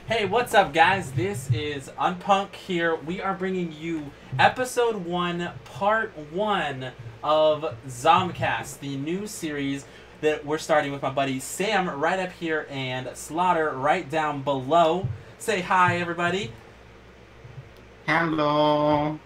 Hey, what's up, guys? This is Unpunk here. We are bringing you episode 1, part 1 of ZombCasts, the new series that we're starting with my buddy Sam right up here and Slaughter right down below. Say hi, everybody. Hello.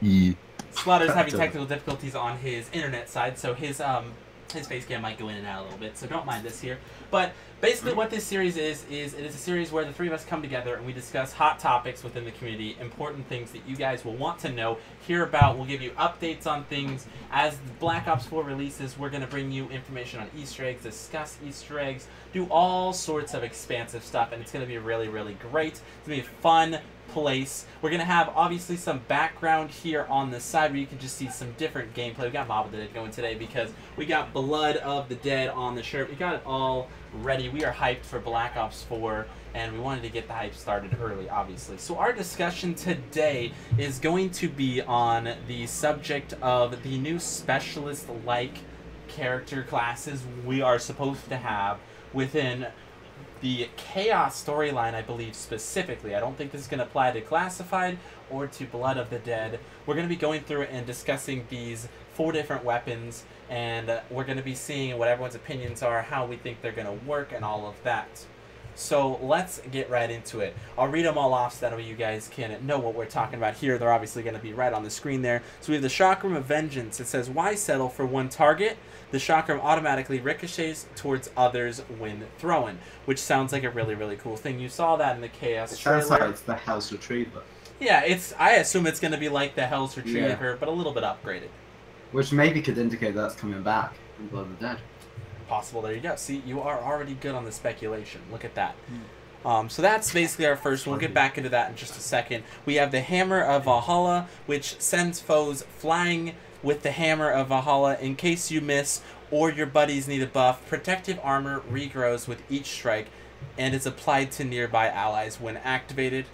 Yeah. Slaughter's having technical difficulties on his internet side, so his face cam might go in and out a little bit, so don't mind this here. But basically what this series is it is a series where the three of us come together and we discuss hot topics within the community, important things that you guys will want to know, hear about. We'll give you updates on things. As Black Ops 4 releases, we're going to bring you information on Easter eggs, discuss Easter eggs, do all sorts of expansive stuff, and it's going to be really, really great. It's going to be a fun place. We're going to have, obviously, some background here on the side where you can just see some different gameplay. We got Mob of the Dead going today because we got Blood of the Dead on the shirt. We got it all ready. We are hyped for Black Ops 4, and we wanted to get the hype started early, obviously. So our discussion today is going to be on the subject of the new specialist-like character classes we are supposed to have within the Chaos storyline, I believe, specifically. I don't think this is going to apply to Classified or to Blood of the Dead. We're going to be going through it and discussing these 4 different weapons, and we're going to be seeing what everyone's opinions are, how we think they're going to work, and all of that. So let's get right into it. I'll read them all off so that way you guys can know what we're talking about here. They're obviously going to be right on the screen there. So we have the Chakram of Vengeance. It says, why settle for one target? The Chakram automatically ricochets towards others when thrown, which sounds like a really, really cool thing. You saw that in the Chaos trailer. Sounds like it's the Hell's Retriever. Yeah, I assume it's going to be like the Hell's Retriever, but a little bit upgraded. Which maybe could indicate that's coming back in Blood of the Dead. Possible. There you go. See, you are already good on the speculation. Look at that. So that's basically our first one. We'll get back into that in just a second. We have the Hammer of Valhalla, which sends foes flying with the Hammer of Valhalla in case you miss or your buddies need a buff. Protective armor regrows with each strike and is applied to nearby allies when activated.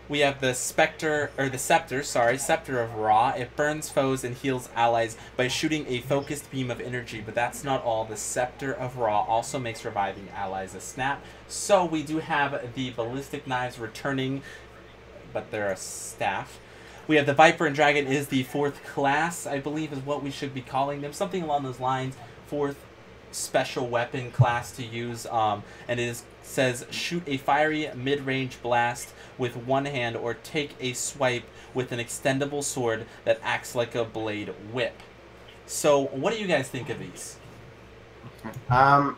We have the Scepter of Ra. It burns foes and heals allies by shooting a focused beam of energy, but that's not all. The Scepter of Ra also makes reviving allies a snap. So we do have the Ballistic Knives returning, but they're a staff. We have the Viper and Dragon is the 4th class, I believe is what we should be calling them. Something along those lines. 4th special weapon class to use, and it says shoot a fiery mid-range blast with one hand or take a swipe with an extendable sword that acts like a blade whip. So what do you guys think of these? Well,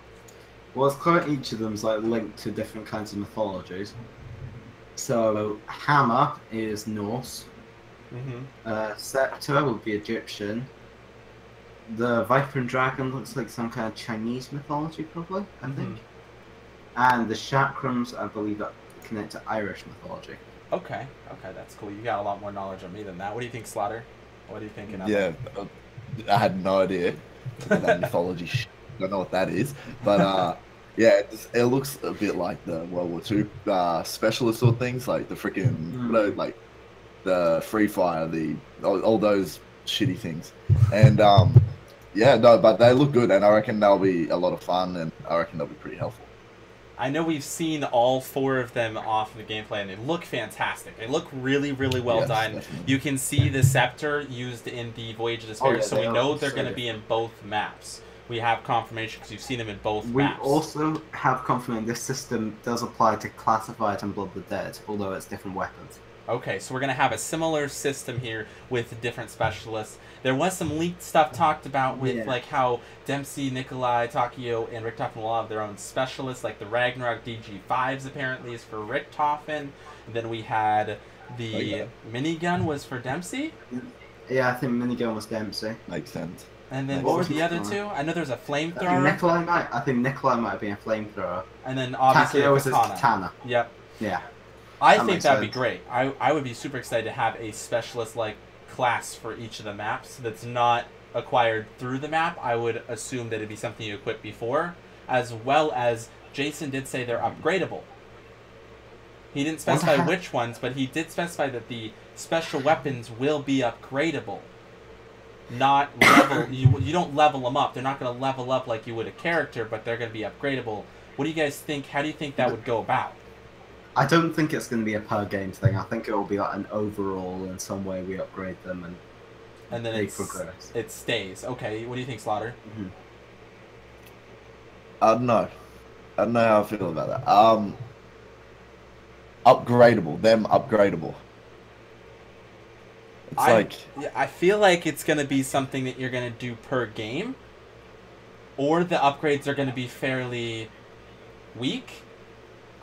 it's clear each of them is like linked to different kinds of mythologies. So Hammer is Norse. Scepter would be Egyptian. The Viper and Dragon looks like some kind of Chinese mythology, probably, I think. And the Chakrams, I believe, that connect to Irish mythology. Okay, that's cool. You got a lot more knowledge on me than that. What do you think, Slaughter? What are you thinking of? Yeah, I had no idea. That mythology shit. I don't know what that is. But, yeah, it looks a bit like the World War II specialist sort of things, like the freaking, like the Free Fire, all those shitty things. And, yeah, no, but they look good, and I reckon they'll be a lot of fun, and I reckon they'll be pretty helpful. I know we've seen all 4 of them off of the gameplay, and they look fantastic. They look really, really well done. Definitely. You can see the Scepter used in the Voyage of Despair, so we know they're going to be in both maps. We have confirmation because you've seen them in both maps. We also have confirmation this system does apply to Classified and Blood of the Dead, although it's different weapons. Okay, so we're going to have a similar system here with different specialists. There was some leaked stuff talked about with like how Dempsey, Nikolai, Takio, and Richtofen will have their own specialists, like the Ragnarok DG5s apparently is for Richtofen. And then we had the minigun was for Dempsey? Yeah, I think minigun was Dempsey. Makes sense. And then what were the other 2? I know there's a flamethrower. I think Nikolai might have been a flamethrower. And then obviously Takio was his katana. Yep. Yeah. I think that'd be great. I would be super excited to have a specialist-like class for each of the maps that's not acquired through the map. I would assume that it'd be something you equip before, as well as Jason did say they're upgradable. He didn't specify which ones, but he did specify that the special weapons will be upgradable. Not level. You don't level them up. They're not going to level up like you would a character, but they're going to be upgradable. What do you guys think? How do you think that would go about? I don't think it's going to be a per game thing. I think it will be like an overall in some way we upgrade them and then they progress. It stays. Okay, what do you think, Slaughter? Mm-hmm. I don't know. I don't know how I feel about that. Upgradable. Them upgradable. It's I feel like it's going to be something that you're going to do per game, or the upgrades are going to be fairly weak.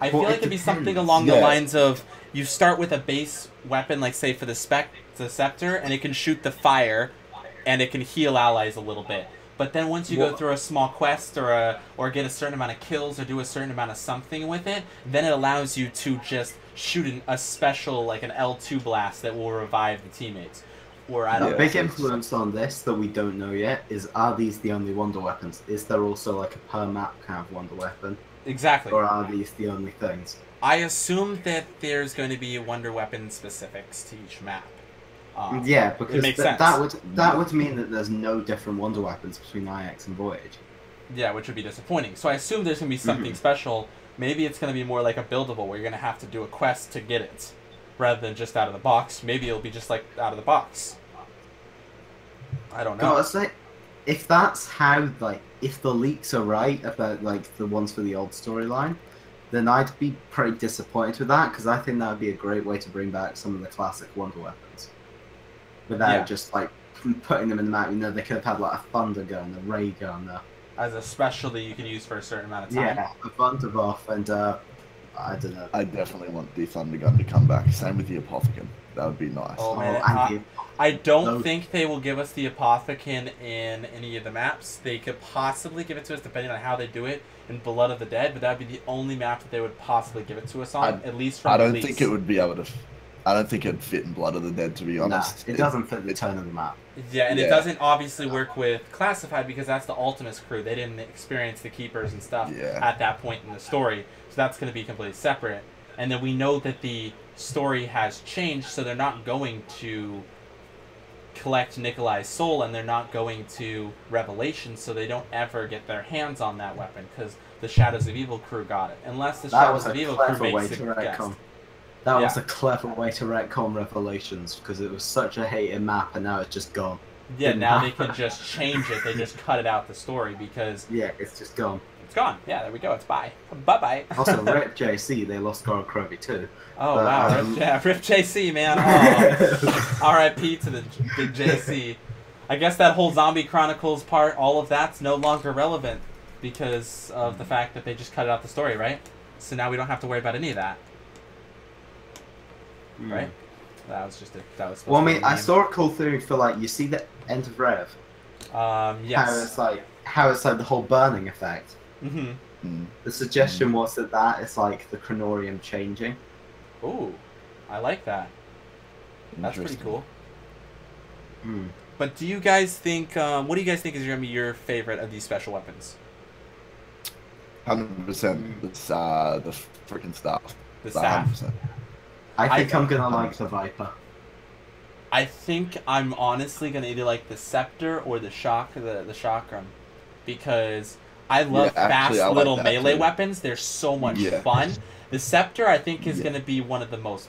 I feel like it'd be something along the lines of you start with a base weapon, like say for the Scepter, and it can shoot the fire, and it can heal allies a little bit. But then once you go through a small quest or get a certain amount of kills or do a certain amount of something with it, then it allows you to just shoot a special, like an L2 blast that will revive the teammates. Or I don't know. A big influence on this that we don't know yet is, are these the only wonder weapons? Is there also like a per map kind of wonder weapon? Exactly. Or are these the only things? I assume that there's going to be wonder weapon specifics to each map. Yeah, because it makes sense. that would mean that there's no different wonder weapons between IX and Voyage. Yeah, which would be disappointing. So I assume there's going to be something special. Maybe it's going to be more like a buildable where you're going to have to do a quest to get it, rather than just out of the box. Maybe it'll be just like out of the box. I don't know. If that's how, like, if the leaks are right about, like, the ones for the old storyline, then I'd be pretty disappointed with that, because I think that would be a great way to bring back some of the classic wonder weapons. Without just, like, putting them in the map. You know, they could have had, like, a thunder gun, a ray gun. As a special that you can use for a certain amount of time. Yeah, a thunder buff, and, I don't know. I definitely want the thunder gun to come back. Same with the Apothecon. That would be nice. Oh, man. I don't think they will give us the Apothecon in any of the maps. They could possibly give it to us depending on how they do it in Blood of the Dead, but that would be the only map that they would possibly give it to us on, at least from I don't think it would be able to... I don't think it'd fit in Blood of the Dead, to be honest. Nah, it doesn't fit the tone of the map. Yeah, and it doesn't obviously work with Classified because that's the Ultimus crew. They didn't experience the Keepers and stuff at that point in the story, so that's going to be completely separate. And then we know that the story has changed, so they're not going to collect Nikolai's soul, and they're not going to Revelation, so they don't ever get their hands on that weapon because the Shadows of Evil crew got it. Unless the Shadows of Evil crew makes it guest. That was a clever way to retcon Revelations, because it was such a hated map, and now it's just gone. Yeah, now they can just change it. They just cut it out the story because... Yeah, it's just gone. It's gone. Yeah, there we go. It's bye. Bye-bye. Also, RIP JC, they lost Goran Krovi too. Oh, wow. RIP JC, man. Oh. R.I.P. to the big JC. I guess that whole Zombie Chronicles part, all of that's no longer relevant because of the fact that they just cut it out the story, right? So now we don't have to worry about any of that. Right? That was just well, I mean, I saw a cool theory for, like, you see the end of Rev? Yes. How it's like the whole burning effect. Mm-hmm. The suggestion was that is like the Chronorium changing. Ooh, I like that. That's pretty cool. But do you guys think, what do you guys think is going to be your favorite of these special weapons? 100%. It's the freaking staff. The staff. 100%. I think I'm gonna like the Viper. I think I'm honestly gonna either like the Scepter or the Chakram, because I love fast little melee weapons. They're so much fun. The Scepter I think is gonna be one of the most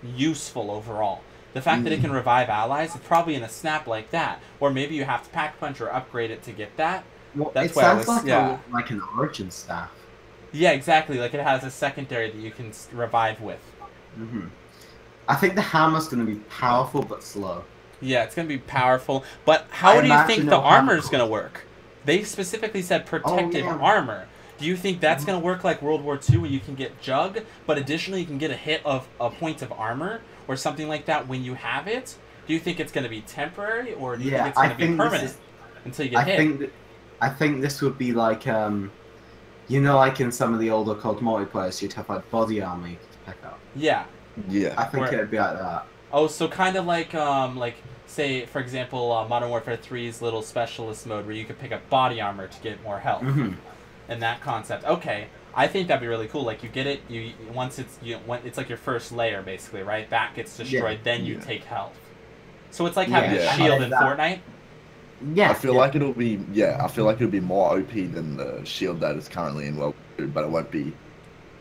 useful overall. The fact that it can revive allies, it's probably in a snap like that, or maybe you have to pack punch or upgrade it to get that. Well, that's why like an origin staff. Yeah, exactly. Like it has a secondary that you can revive with. I think the hammer's going to be powerful but slow. Yeah, it's going to be powerful. But how do you think the armor's going to work? They specifically said protective armor. Do you think that's going to work like World War II, where you can get Jug, but additionally you can get a hit of a point of armor or something like that when you have it? Do you think it's going to be temporary, or do you think it's going to be permanent until you get hit? I think this would be like, you know, like in some of the older COD multiplayers, you'd have like body armor you could pick up. Yeah. Yeah. I think it'd be like that. Oh, so kind of like say, for example, Modern Warfare 3's little specialist mode where you could pick up body armor to get more health. And that concept. Okay, I think that'd be really cool. Like you get it, once it's like your first layer basically, right? That gets destroyed, then you take health. So it's like having a shield in Fortnite. Yeah. I feel like it'll be more OP than the shield that is currently in World War II, but it won't be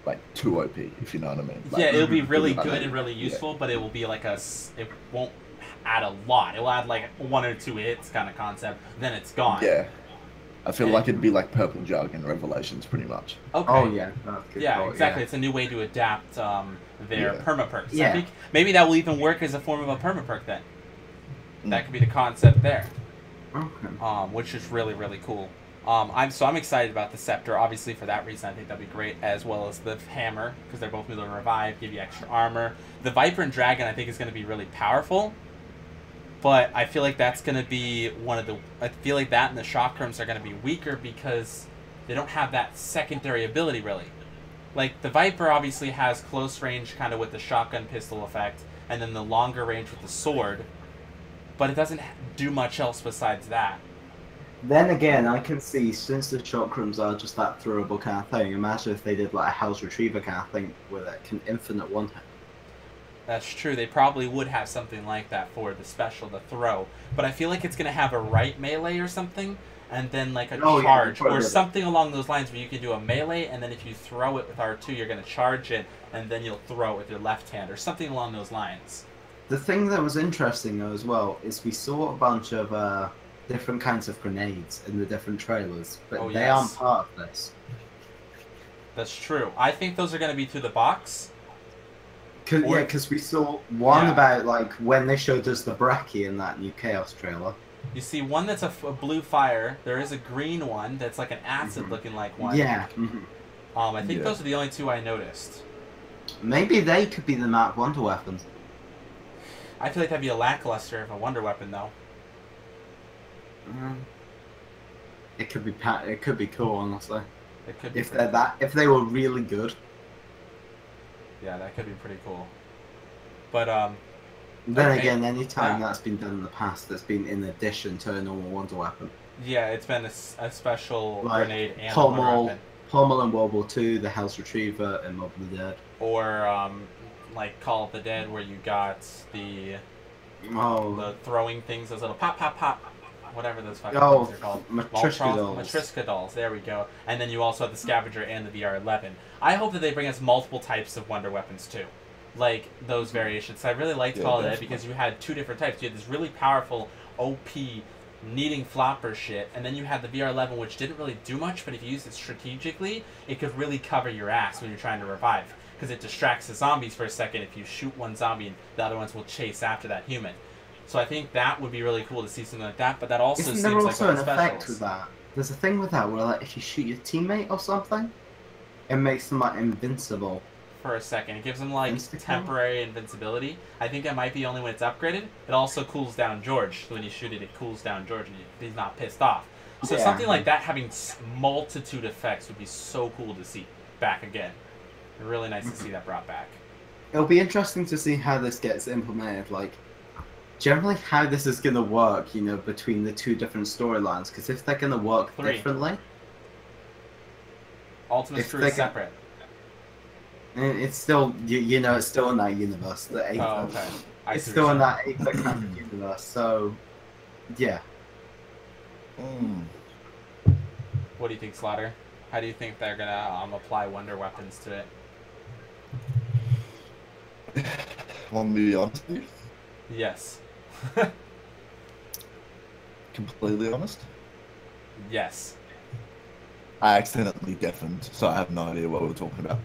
like too OP, if you know what I mean. Like, yeah, it'll be really like, good and really useful, but it will be like it won't add a lot. It will add like 1 or 2 hits kind of concept, then it's gone. Yeah. I feel like it'd be like Purple Jug in Revelations, pretty much. Okay. Oh yeah, that's good. Yeah, call, exactly. Yeah. It's a new way to adapt their permaperks. Yeah. I think maybe that will even work as a form of a permaperk then. That could be the concept there. Okay. Which is really, really cool. I'm excited about the Scepter. Obviously, for that reason, I think that'd be great, as well as the Hammer, because they're both able to revive, give you extra armor. The Viper and Dragon, I think, is going to be really powerful. But I feel like that's going to be one of the... I feel like that and the Chakrams are going to be weaker because they don't have that secondary ability, really. Like, the Viper obviously has close range kind of with the shotgun pistol effect, and then the longer range with the sword. But it doesn't do much else besides that. Then again, I can see, since the Chakrams are just that throwable kind of thing, imagine if they did like a Hell's Retriever kind of thing with it, can infinite one-hit. That's true. They probably would have something like that for the special, the throw. But I feel like it's going to have a right melee or something, and then like a charge, or something along those lines where you can do a melee, and then if you throw it with R2, you're going to charge it, and then you'll throw it with your left hand, or something along those lines. The thing that was interesting though as well is we saw a bunch of different kinds of grenades in the different trailers, but they aren't part of this. That's true. I think those are going to be through the box. Because we saw one about like when they showed us the Bracky in that new Chaos trailer. You see one that's a blue fire. There is a green one that's like an acid-looking like one. Yeah. I think those are the only 2 I noticed. Maybe they could be the Mach Wonder weapons. I feel like that'd be a lackluster of a wonder weapon, though. It could be it could be cool, honestly. It could be if they were really good. Yeah, that could be pretty cool. But then again, anytime that's been done in the past, that's been in addition to a normal wonder weapon. Yeah, it's been a special like grenade and a wonder weapon. Pommel in World War II, the Hell's Retriever in Mob of the Dead. Or like Call of the Dead, where you got the throwing things, those little pop, pop, pop, whatever those fucking things are called. Matryoshka dolls. Matryoshka dolls, there we go. And then you also have the Scavenger and the VR-11. I hope that they bring us multiple types of wonder weapons, too. Like, those variations. I really liked Call of the Dead because you had 2 different types. You had this really powerful, OP, needing flopper shit, and then you had the VR-11, which didn't really do much, but if you used it strategically, it could really cover your ass when you're trying to revive. Because it distracts the zombies for a second. If you shoot one zombie, and the other ones will chase after that human. So I think that would be really cool to see something like that. But that also seems like an effect with that? There's a thing with that where like if you shoot your teammate or something, it makes them like invincible. For a second, it gives them like temporary invincibility. I think that might be only when it's upgraded. It also cools down George. So when you shoot it, it cools down George, and he's not pissed off. So something like that having multitude effects would be so cool to see back again. Really nice to see that brought back. It'll be interesting to see how this gets implemented, like, generally how this is going to work, you know, between the 2 different storylines, because if they're going to work differently... Ultimate Crew is separate. It's still, you know, it's still in that universe. It's still in that exact kind of universe, so, yeah. What do you think, Slaughter? How do you think they're gonna apply wonder weapons to it? Want me to be honest with you? Yes. Completely honest? Yes. I accidentally deafened, so I have no idea what we're talking about.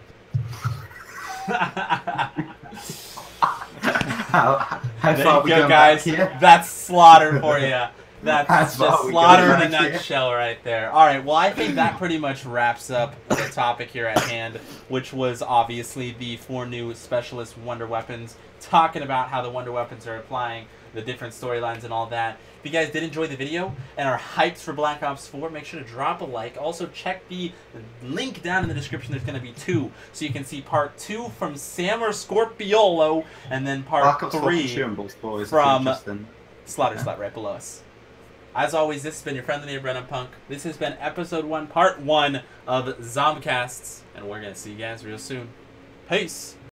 How there far you go, guys. That's Slaughter for you. That's just Slaughter in a nutshell right there. Alright, well I think that pretty much wraps up the topic here at hand, which was obviously the 4 new specialist wonder weapons, talking about how the wonder weapons are applying, the different storylines and all that. If you guys did enjoy the video and are hyped for Black Ops 4, make sure to drop a like. Also check the link down in the description. There's going to be 2, so you can see part 2 from Sam or Scorpiolo, and then part 3 from Slaughter Slut right below us. As always, this has been your friendly neighbor Unpunk. This has been episode 1, part 1 of ZombCasts, and we're going to see you guys real soon. Peace!